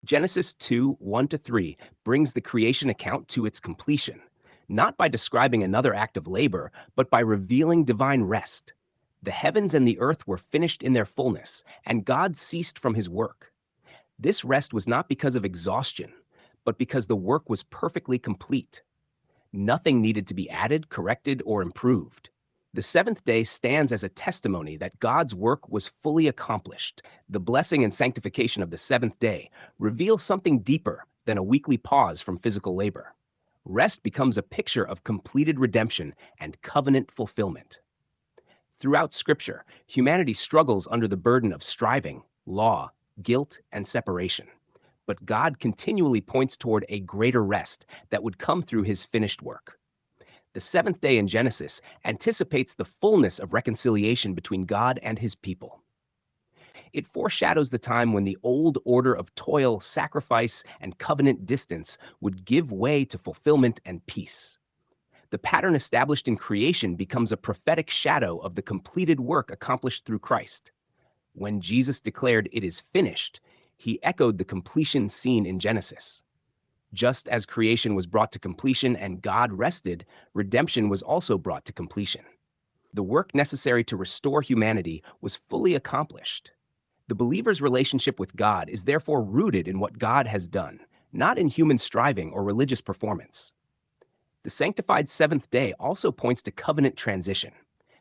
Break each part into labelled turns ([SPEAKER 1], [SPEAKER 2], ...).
[SPEAKER 1] Genesis 2 1 to 3 brings the creation account to its completion, not by describing another act of labor, but by revealing divine rest. The heavens and the earth were finished in their fullness, and God ceased from his work. This rest was not because of exhaustion, but because the work was perfectly complete. Nothing needed to be added, corrected, or improved. The seventh day stands as a testimony that God's work was fully accomplished. The blessing and sanctification of the seventh day reveals something deeper than a weekly pause from physical labor. Rest becomes a picture of completed redemption and covenant fulfillment. Throughout Scripture, humanity struggles under the burden of striving, law, guilt, and separation. But God continually points toward a greater rest that would come through his finished work. The seventh day in Genesis anticipates the fullness of reconciliation between God and his people. It foreshadows the time when the old order of toil, sacrifice, and covenant distance would give way to fulfillment and peace. The pattern established in creation becomes a prophetic shadow of the completed work accomplished through Christ. When Jesus declared, "It is finished," he echoed the completion seen in Genesis. Just as creation was brought to completion and God rested, redemption was also brought to completion. The work necessary to restore humanity was fully accomplished. The believer's relationship with God is therefore rooted in what God has done, not in human striving or religious performance. The sanctified seventh day also points to covenant transition.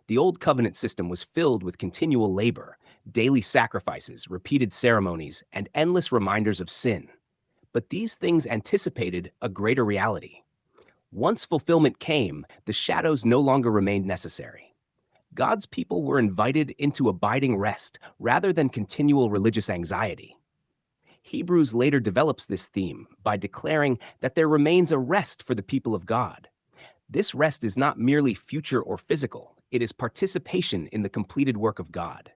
[SPEAKER 1] The old covenant system was filled with continual labor, daily sacrifices, repeated ceremonies, and endless reminders of sin. But these things anticipated a greater reality. Once fulfillment came, the shadows no longer remained necessary. God's people were invited into abiding rest rather than continual religious anxiety. Hebrews later develops this theme by declaring that there remains a rest for the people of God. This rest is not merely future or physical, it is participation in the completed work of God.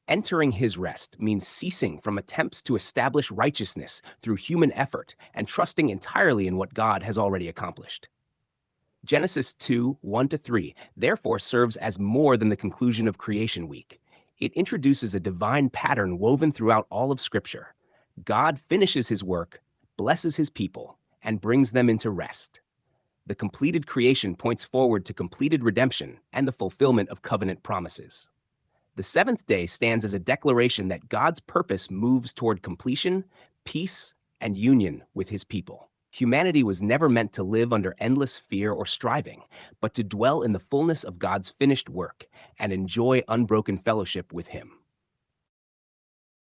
[SPEAKER 1] Entering his rest means ceasing from attempts to establish righteousness through human effort and trusting entirely in what God has already accomplished. Genesis 2 1 to 3 therefore serves as more than the conclusion of Creation Week. It introduces a divine pattern woven throughout all of Scripture. God finishes his work, blesses his people, and brings them into rest. The completed creation points forward to completed redemption and the fulfillment of covenant promises. The seventh day stands as a declaration that God's purpose moves toward completion, peace, and union with his people. Humanity was never meant to live under endless fear or striving, but to dwell in the fullness of God's finished work and enjoy unbroken fellowship with him.